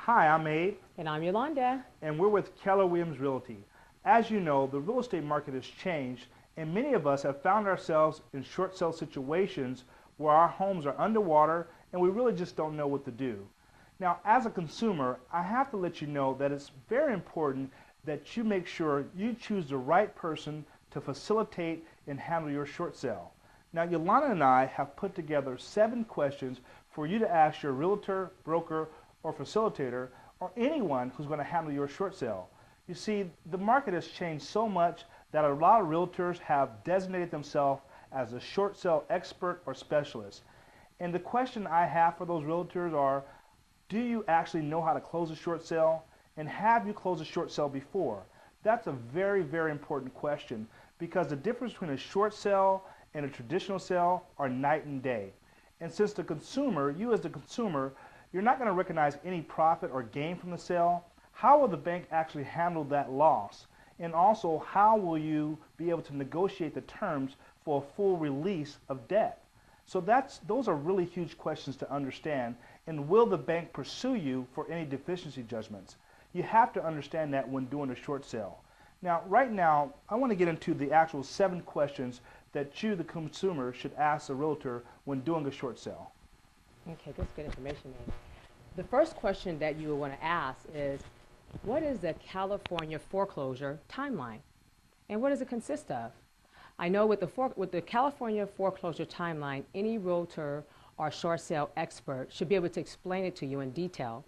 Hi, I'm Abe, And I'm Yolanda. and we're with Keller Williams Realty. As you know, the real estate market has changed, and many of us have found ourselves in short sale situations where our homes are underwater and we really just don't know what to do. Now, as a consumer, I have to let you know that it's very important that you make sure you choose the right person to facilitate and handle your short sale. Now, Yolanda and I have put together 7 questions for you to ask your realtor, broker, or facilitator, or anyone who's going to handle your short sale. You see, the market has changed so much that a lot of realtors have designated themselves as a short sale expert or specialist. And the question I have for those realtors are, do you actually know how to close a short sale? And have you closed a short sale before? That's a very, very important question because the difference between a short sale and a traditional sale are night and day. And since the consumer, you as the consumer, you're not going to recognize any profit or gain from the sale, how will the bank actually handle that loss? And also, how will you be able to negotiate the terms for a full release of debt? So those are really huge questions to understand. And will the bank pursue you for any deficiency judgments? You have to understand that when doing a short sale. Now, right now, I want to get into the actual 7 questions that you, the consumer, should ask the realtor when doing a short sale. Okay, that's good information, Abe. The first question that you would want to ask is, what is the California foreclosure timeline? And what does it consist of? I know with the California foreclosure timeline, any realtor or short sale expert should be able to explain it to you in detail.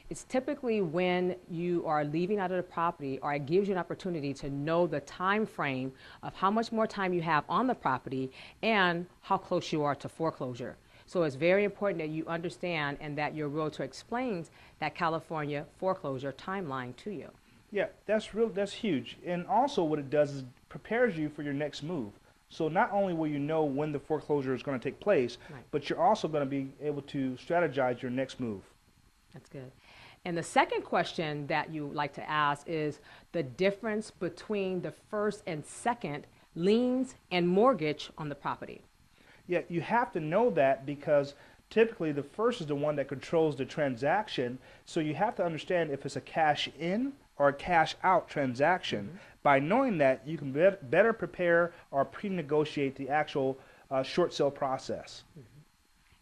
It's typically when you are leaving out of the property, or it gives you an opportunity to know the time frame of how much more time you have on the property and how close you are to foreclosure. So it's very important that you understand and that your realtor explains that California foreclosure timeline to you. Yeah, that's huge. And also what it does is prepares you for your next move. So not only will you know when the foreclosure is going to take place, Right. but you're also going to be able to strategize your next move. That's good. And the second question that you like to ask is the difference between the first and second liens and mortgage on the property. Yeah, you have to know that because typically the first is the one that controls the transaction. So you have to understand if it's a cash in or a cash out transaction. By knowing that, you can better prepare or pre-negotiate the actual short sale process.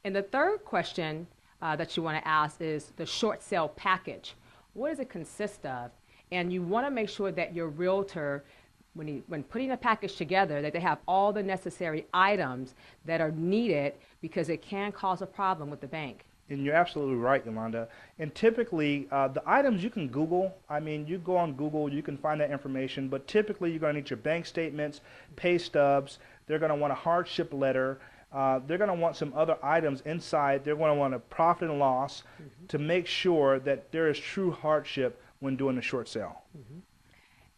And the third question that you want to ask is the short sale package. What does it consist of? And you want to make sure that your realtor, when putting a package together, that they have all the necessary items that are needed because it can cause a problem with the bank. And you're absolutely right, Yolanda. And typically, the items you can Google. I mean, you go on Google, you can find that information. But typically, you're going to need your bank statements, pay stubs. They're going to want a hardship letter. They're going to want some other items inside. They're going to want a profit and loss to make sure that there is true hardship when doing a short sale.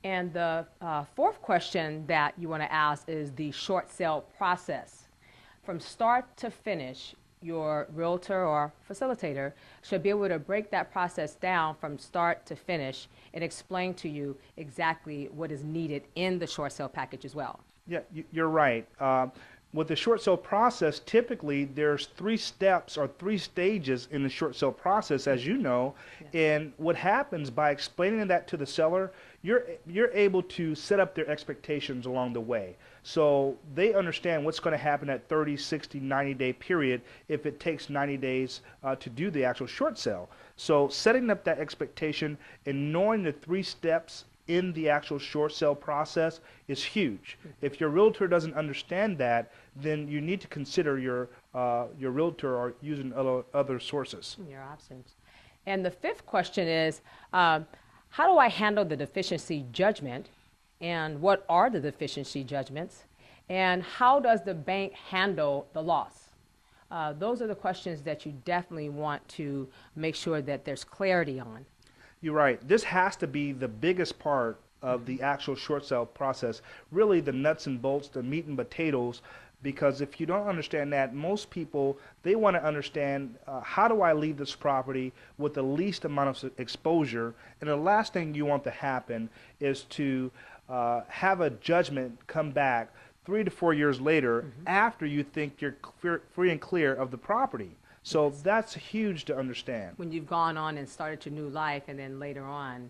And the fourth question that you want to ask is the short sale process. From start to finish, your realtor or facilitator should be able to break that process down from start to finish and explain to you exactly what is needed in the short sale package as well. Yeah, you're right. With the short sale process, typically there's 3 steps or 3 stages in the short sale process, as you know. Yes. And what happens by explaining that to the seller, you're able to set up their expectations along the way. So they understand what's going to happen at 30, 60, 90-day period if it takes 90 days to do the actual short sale. So setting up that expectation and knowing the 3 steps in the actual short sale process is huge. If your realtor doesn't understand that, then you need to consider your realtor or using other sources. Your options. And the fifth question is, how do I handle the deficiency judgment? And what are the deficiency judgments? And how does the bank handle the loss? Those are the questions that you definitely want to make sure that there's clarity on. You're right. This has to be the biggest part of the actual short sale process, really the nuts and bolts, the meat and potatoes, because if you don't understand that, most people, they want to understand how do I leave this property with the least amount of exposure, and the last thing you want to happen is to have a judgment come back 3 to 4 years later after you think you're free and clear of the property. So that's huge to understand. When you've gone on and started your new life, and then later on,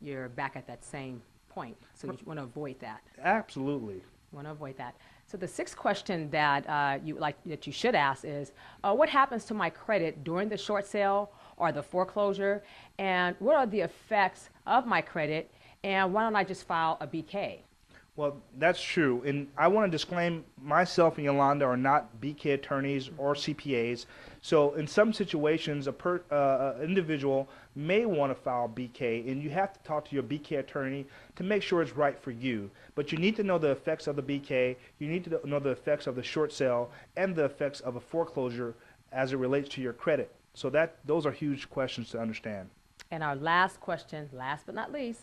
you're back at that same point. So you want to avoid that. Absolutely. Want to avoid that. So the sixth question that you should ask is, what happens to my credit during the short sale or the foreclosure, and what are the effects of my credit, and why don't I just file a BK? Well, that's true. And I want to disclaim myself and Yolanda are not BK attorneys or CPAs. So in some situations, an individual may want to file BK, and you have to talk to your BK attorney to make sure it's right for you. But you need to know the effects of the BK, you need to know the effects of the short sale, and the effects of a foreclosure as it relates to your credit. So those are huge questions to understand. And our last question, last but not least,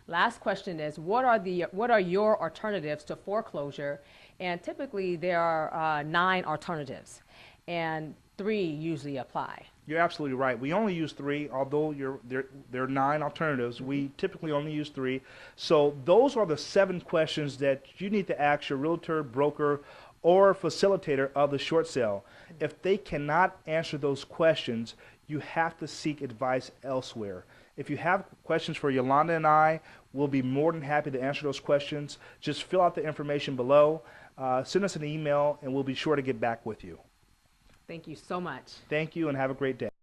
last question is, what are your alternatives to foreclosure? And typically there are 9 alternatives, and 3 usually apply. You're absolutely right. We only use 3, although there are 9 alternatives. We typically only use 3. So those are the 7 questions that you need to ask your realtor, broker, or facilitator of the short sale. If they cannot answer those questions, you have to seek advice elsewhere. If you have questions for Yolanda and I, we'll be more than happy to answer those questions. Just fill out the information below, send us an email, and we'll be sure to get back with you. Thank you so much. Thank you, and have a great day.